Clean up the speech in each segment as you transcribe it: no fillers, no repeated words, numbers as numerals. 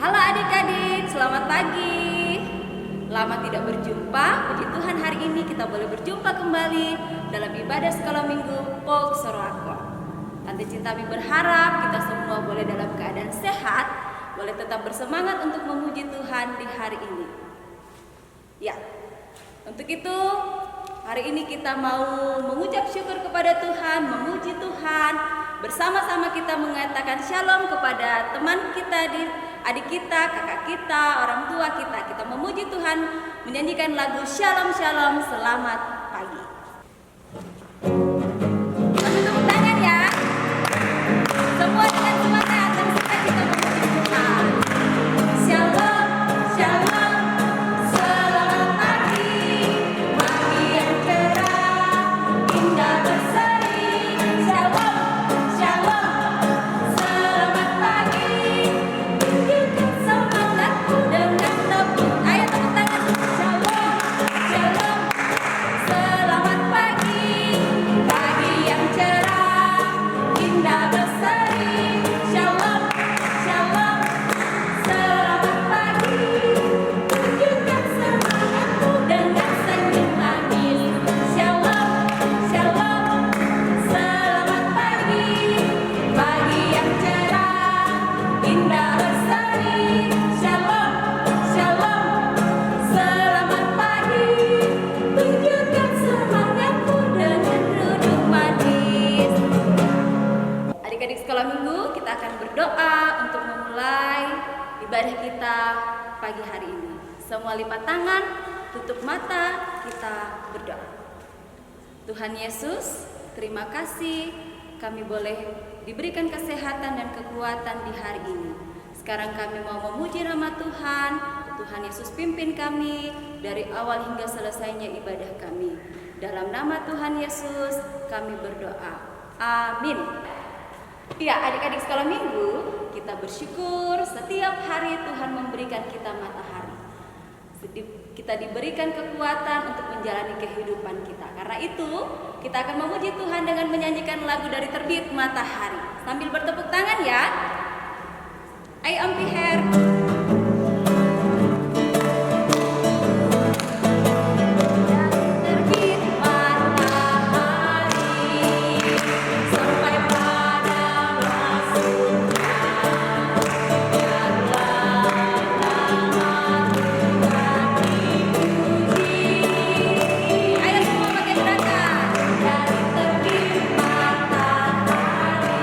Halo adik-adik, selamat pagi. Lama tidak berjumpa, puji Tuhan hari ini kita boleh berjumpa kembali dalam ibadah sekolah minggu Polk Sorowako. Tante Cintami berharap kita semua boleh dalam keadaan sehat, boleh tetap bersemangat untuk memuji Tuhan di hari ini. Ya, untuk itu hari ini kita mau mengucap syukur kepada Tuhan, memuji Tuhan. Bersama-sama kita mengatakan shalom kepada teman kita, adik kita, kakak kita, orang tua kita. Kita memuji Tuhan, menyanyikan lagu Shalom Shalom, selamat pagi. Kami tepuk tangan ya. Semua dengan semangat dan sukacita memuji Tuhan. Shalom, shalom, selamat pagi. Pagi yang cerah, indah berseri. Shalom, shalom, selamat pagi. Tunjukkan semangatku dengan tepuk. Ayo tepuk tangan. Shalom, shalom, selamat pagi. Pagi yang cerah, indah berseri. Shalom, shalom, selamat pagi. Tunjukkan semangatku dengan senyum manis. Shalom, shalom, selamat pagi. Pagi yang cerah, indah berseri. Shalom, shalom, selamat pagi. Tunjukkan semangatku dengan duduk manis. Adik-adik sekolah minggu, kita akan berdoa untuk memulai ibadah kita pagi hari ini. Semua lipat tangan, tutup mata, kita berdoa. Tuhan Yesus, terima kasih kami boleh diberikan kesehatan dan kekuatan di hari ini. Sekarang kami mau memuji nama Tuhan. Tuhan Yesus pimpin kami dari awal hingga selesainya ibadah kami. Dalam nama Tuhan Yesus kami berdoa. Amin. Ya, adik-adik sekolah minggu, kita bersyukur setiap hari Tuhan memberikan kita matahari. Kita diberikan kekuatan untuk menjalani kehidupan kita. Karena itu, kita akan memuji Tuhan dengan menyanyikan lagu dari Terbit Matahari. Sambil bertepuk tangan ya. Ayo Ampi Her. Terbit matahari sampai pada masuknya, biarlah nama Tuhan dipuji. Ayo semua pakai gerakan. Dari terbit matahari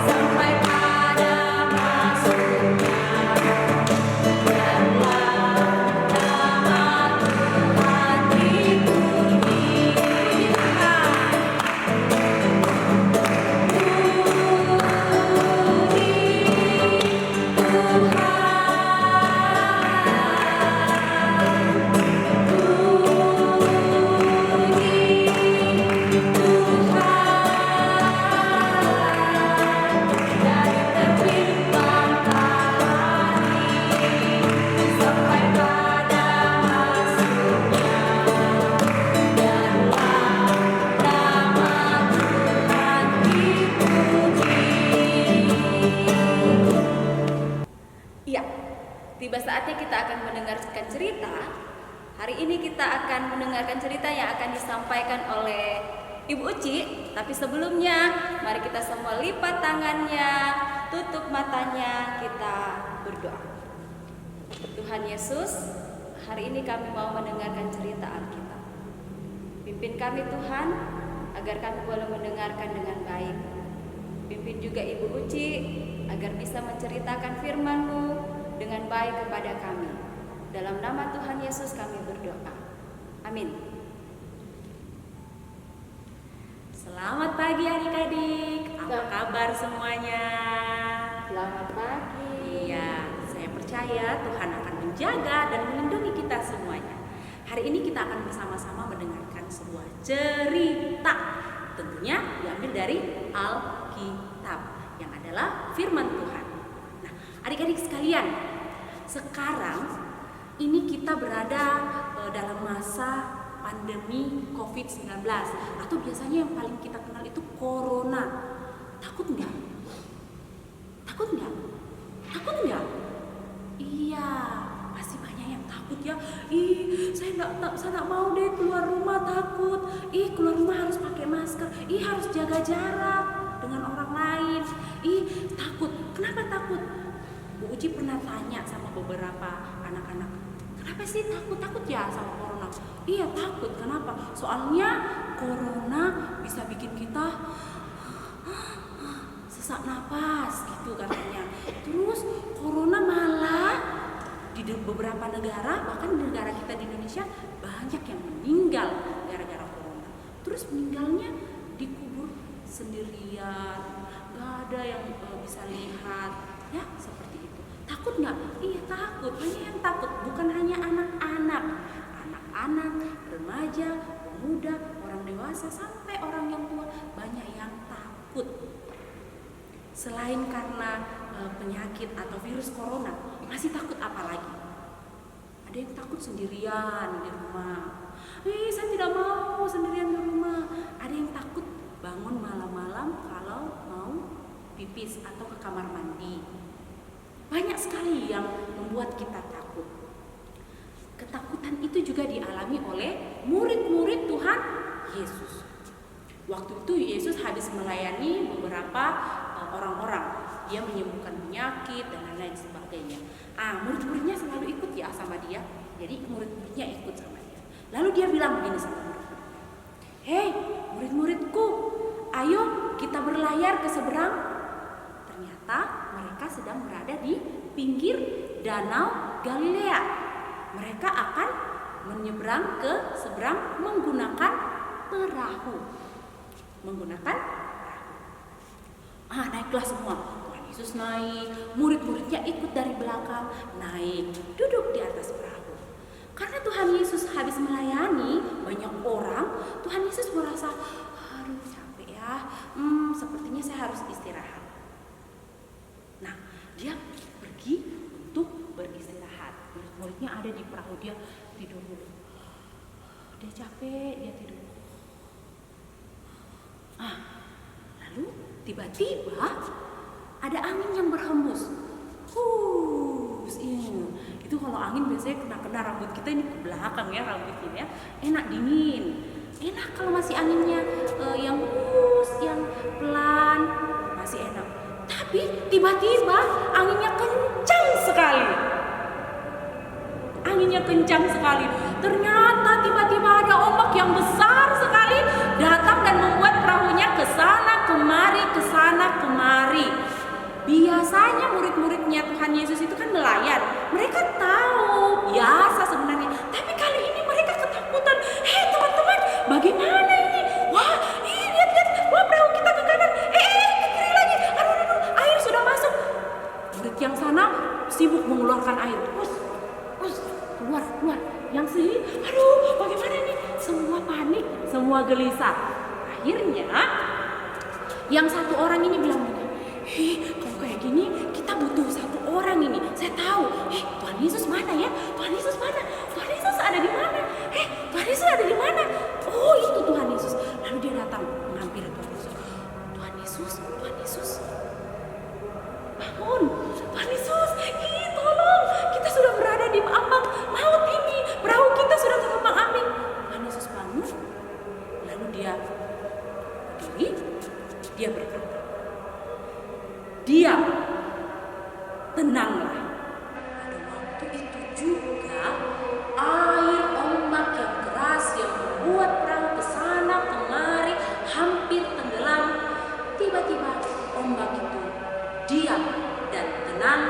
sampai pada masuknya, biarlah nama Tuhan dipuji. Dari terbit matahari sampai pada masuknya, biarlah nama Tuhan dipuji. Iya, tiba saatnya kita akan mendengarkan cerita. Hari ini kita akan mendengarkan cerita yang akan disampaikan oleh Ibu Uci. Tapi sebelumnya, mari kita semua lipat tangannya, tutup matanya, kita berdoa. Tuhan Yesus, hari ini kami mau mendengarkan cerita Alkitab. Pimpin kami Tuhan, agar kami boleh mendengarkan dengan baik. Pimpin juga Ibu Uci, agar bisa menceritakan firman-Mu dengan baik kepada kami. Dalam nama Tuhan Yesus kami berdoa. Amin. Selamat pagi adik-adik, apa kabar semuanya? Selamat pagi. Iya, saya percaya Tuhan akan menjaga dan melindungi kita semuanya. Hari ini kita akan bersama-sama mendengarkan sebuah cerita. Tentunya diambil dari Alkitab, yang adalah firman Tuhan. Nah, adik-adik sekalian, sekarang ini kita berada dalam masa pandemi COVID-19, atau biasanya yang paling kita kenal itu Corona. Takut nggak? Takut nggak? Takut nggak? Iya, pasti banyak yang takut ya. Ih, saya nggak mau deh keluar rumah, takut. Ih, keluar rumah harus pakai masker. Ih, harus jaga jarak dengan orang lain. Ih, takut. Kenapa takut? Bu Uci pernah tanya sama beberapa anak-anak, kenapa sih takut ya sama corona? Iya, takut. Kenapa? Soalnya corona bisa bikin kita sesak napas gitu katanya. Terus corona malah di beberapa negara, bahkan di negara kita di Indonesia, banyak yang meninggal gara-gara corona. Terus meninggalnya dikubur sendirian, gak ada yang bisa lihat, ya seperti itu. Takut nggak? Iya takut. Banyak yang takut. Bukan hanya anak-anak, remaja, pemuda, orang dewasa, sampai orang yang tua, banyak yang takut. Selain karena penyakit atau virus corona, masih takut apa lagi? Ada yang takut sendirian di rumah. Saya tidak mau sendirian di rumah. Ada yang takut bangun malam-malam kalau mau pipis atau ke kamar mandi. Banyak sekali yang membuat kita takut. Ketakutan itu juga dialami oleh murid-murid Tuhan Yesus. Waktu itu Yesus habis melayani beberapa orang-orang. Dia menyembuhkan penyakit dan lain-lain sebagainya. Murid-muridnya selalu ikut ya sama dia. Jadi murid-muridnya ikut sama dia. Lalu dia bilang begini sama murid-muridnya. Hei murid-muridku, ayo kita berlayar ke seberang. Ternyata mereka sedang berada di pinggir danau Galilea. Mereka akan menyeberang ke seberang menggunakan perahu. Naiklah semua. Tuhan Yesus naik, murid-muridnya ikut dari belakang, naik, duduk di atas perahu. Karena Tuhan Yesus habis melayani banyak orang, Tuhan Yesus merasa, aduh capek ya, sepertinya saya harus istirahat. Nah, dia pergi untuk beristirahat. Murid-muridnya ada di perahu, dia tidur dulu. Dia capek, dia tidur. Lalu tiba-tiba ada angin yang berhembus. Itu kalau angin biasanya kena rambut kita ini ke belakang ya, rambutnya ya. Enak dingin. Enak kalau masih anginnya yang pelan, masih enak. Tapi tiba-tiba anginnya kencang sekali. Ternyata tiba-tiba ada ombak yang besar sekali datang dan membuat perahunya ke sana kemari. Biasanya murid-muridnya Tuhan Yesus itu kan nelayan. Mereka tahu biasa sebenarnya. Tapi kali ini mereka ketakutan. Hei teman-teman, bagaimana ini? Wah, lihat. Wah, perahu kita ke kanan. Ke kiri lagi. Aduh, air sudah masuk. Murid yang sana sibuk mengeluarkan air. Keluar. Yang sini, aduh, bagaimana ini? Semua panik, semua gelisah. Akhirnya, yang satu orang ini bilang gini, kalau kayak gini, kita butuh satu orang ini. Saya tahu, Tuhan Yesus mana ya? Tuhan Yesus mana? Tuhan Yesus ada di mana? Tuhan Yesus ada di mana? Oh, itu Tuhan Yesus. Lalu dia datang menghampiri Tuhan Yesus. Tuhan Yesus, bangun. Tuhan Yesus, tolong. Kita sudah berada di ambang maut ini. Perahu kita sudah terombang ambing. Tuhan Yesus bangun. Lalu dia berdiri. Dia berkata, diam, tenanglah. Pada waktu itu juga air ombak yang keras yang membuat perahu kesana kemari hampir tenggelam. Tiba-tiba ombak itu diam dan tenang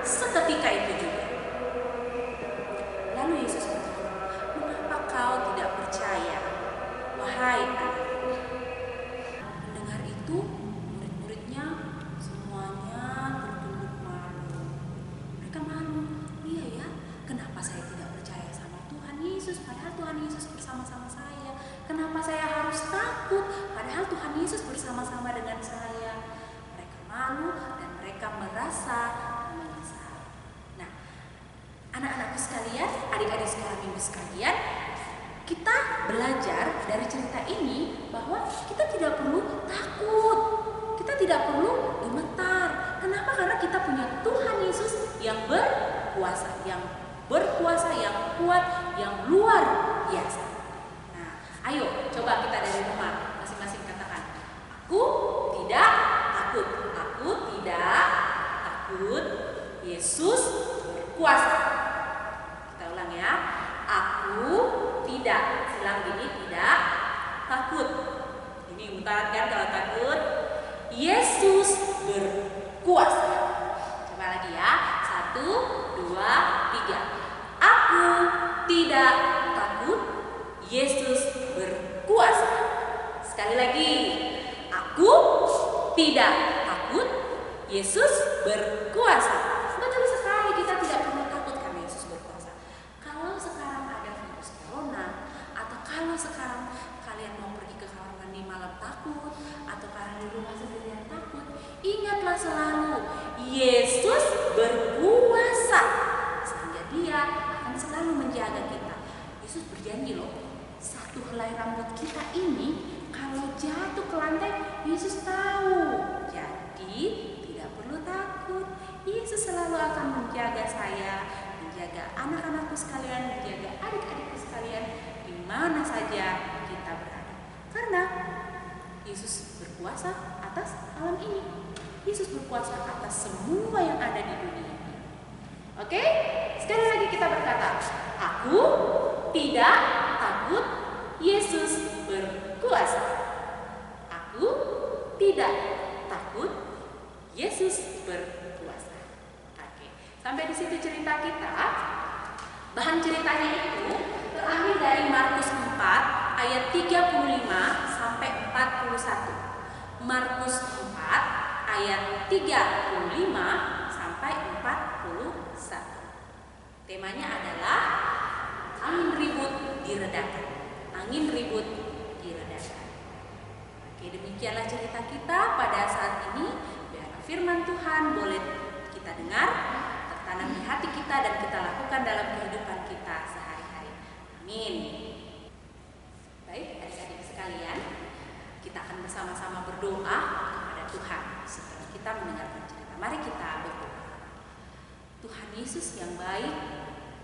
seketika itu juga. Lalu Yesus berkata, mengapa kau tidak percaya, wahai anakku? Mendengar itu, murid-muridnya semuanya bertunduk malu. Mereka malu, iya ya, kenapa saya tidak percaya sama Tuhan Yesus, padahal Tuhan Yesus bersama-sama saya. Kenapa saya harus takut, padahal Tuhan Yesus bersama-sama dengan saya. Mereka malu dan mereka merasa menyesal. Nah, anak-anakku sekalian, adik-adik sekolah minggu sekalian, kita belajar dari cerita ini bahwa kita tidak perlu takut, kita tidak perlu gemetar. Kenapa? Karena kita punya Tuhan Yesus yang berkuasa. berkuasa, yang kuat, yang luar biasa. Nah, ayo coba kita dari rumah masing-masing katakan, aku tidak takut. Aku tidak takut. Yesus berkuasa. Kita ulang ya. Aku tidak. Silang gini, tidak takut. Ini utaran kan kalau takut. Yesus berkuasa. Coba lagi ya. 1, 2, 3. Aku tidak takut. Yesus berkuasa. Sekali lagi. Aku tidak takut. Yesus berkuasa. Betul sekali, kita tidak perlu takut karena Yesus berkuasa. Kalau sekarang ada virus corona, atau kalau sekarang kalian mau pergi ke kamar mandi malam takut, atau kalian di rumah sendirian takut, ingatlah selalu Yesus berkuasa, sehingga Dia akan selalu menjaga kita. Yesus berjanji loh, satu helai rambut kita ini kalau jatuh ke lantai, Yesus tahu. Jadi tidak perlu takut. Yesus selalu akan menjaga saya, menjaga anak-anakku sekalian, menjaga adik-adikku sekalian, di mana saja kita berada. Karena Yesus berkuasa atas alam ini. Yesus berkuasa atas semua yang ada di dunia ini. Oke? Sekali lagi kita berkata, aku tidak takut. Yesus berkuasa. Aku tidak takut. Yesus berkuasa. Oke, sampai di situ cerita kita. Bahan ceritanya itu terambil dari Markus 4 ayat 35 sampai 41. Markus 4 ayat 35 sampai 41. Temanya adalah angin ribut diredakan. Angin ribut diredakan. Oke, demikianlah cerita kita pada saat ini. Biar firman Tuhan boleh kita dengar, tertanam di hati kita, dan kita lakukan dalam kehidupan kita sehari-hari. Amin. Baik, adik-adik sekalian, kita akan bersama-sama berdoa kepada Tuhan setelah kita mendengarkan cerita. Mari kita berdoa. Tuhan Yesus yang baik,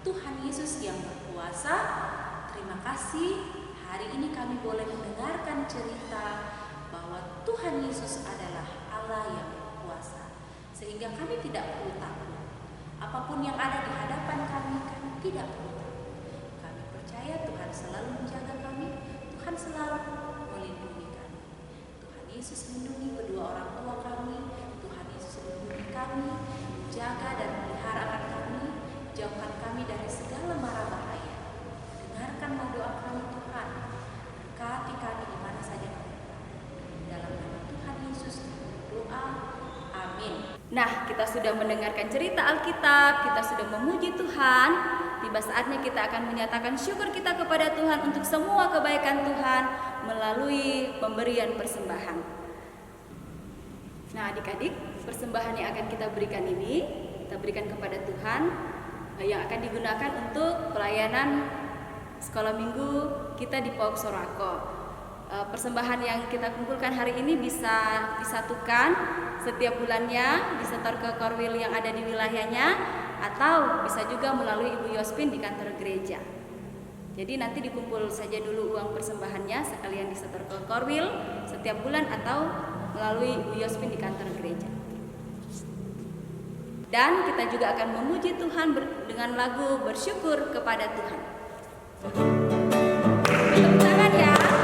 Tuhan Yesus yang berkuasa, terima kasih hari ini kami boleh mendengarkan cerita bahwa Tuhan Yesus adalah Allah yang berkuasa, sehingga kami tidak perlu takut. Apapun yang ada di hadapan kami tidak perlu takut. Kami percaya Tuhan selalu menjaga kami, Tuhan selalu melindungi kami. Tuhan Yesus melindungi kedua orang tua kami, Tuhan Yesus melindungi kami, menjaga dan melihara anak kami, jauhkan kami dari segala mara bahaya. Dengarkanlah doa kami Tuhan, berkati kami di mana saja kami berada. Dalam nama Tuhan Yesus kami berdoa, amin. Nah, kita sudah mendengarkan cerita Alkitab, kita sudah memuji Tuhan. Tiba saatnya kita akan menyatakan syukur kita kepada Tuhan untuk semua kebaikan Tuhan melalui pemberian persembahan. Nah, adik-adik, persembahan yang akan kita berikan ini, kita berikan kepada Tuhan, yang akan digunakan untuk pelayanan sekolah minggu kita di PAUD Sorako. Persembahan yang kita kumpulkan hari ini bisa disatukan setiap bulannya, disetor ke korwil yang ada di wilayahnya, atau bisa juga melalui Ibu Yospin di kantor gereja. Jadi nanti dikumpul saja dulu uang persembahannya, sekalian disetor ke korwil setiap bulan atau melalui Ibu Yospin di kantor gereja. Dan kita juga akan memuji Tuhan dengan lagu bersyukur kepada Tuhan. Tepuk tangan ya. Bersyukur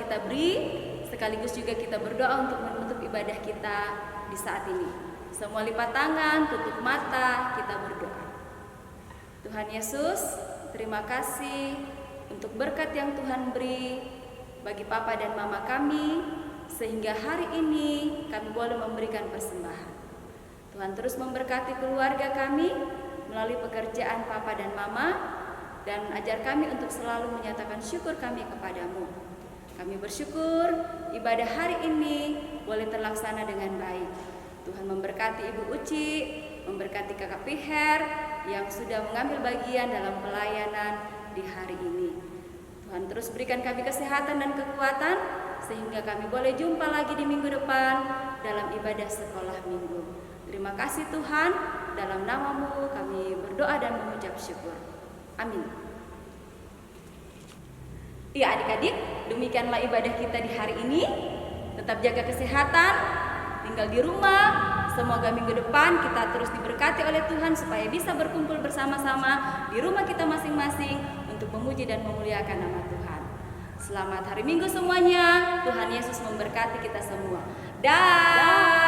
kita beri, sekaligus juga kita berdoa untuk menutup ibadah kita di saat ini. Semua lipat tangan, tutup mata, kita berdoa. Tuhan Yesus, terima kasih untuk berkat yang Tuhan beri bagi Papa dan Mama kami, sehingga hari ini kami boleh memberikan persembahan. Tuhan terus memberkati keluarga kami melalui pekerjaan Papa dan Mama, dan ajar kami untuk selalu menyatakan syukur kami kepadamu. Kami bersyukur ibadah hari ini boleh terlaksana dengan baik. Tuhan memberkati Ibu Uci, memberkati Kakak Piher yang sudah mengambil bagian dalam pelayanan di hari ini. Tuhan terus berikan kami kesehatan dan kekuatan, sehingga kami boleh jumpa lagi di minggu depan dalam ibadah sekolah minggu. Terima kasih Tuhan, dalam nama-Mu kami berdoa dan mengucap syukur. Amin. Ya adik-adik, demikianlah ibadah kita di hari ini. Tetap jaga kesehatan, tinggal di rumah. Semoga minggu depan kita terus diberkati oleh Tuhan supaya bisa berkumpul bersama-sama di rumah kita masing-masing untuk memuji dan memuliakan nama Tuhan. Selamat hari Minggu semuanya. Tuhan Yesus memberkati kita semua. Dah.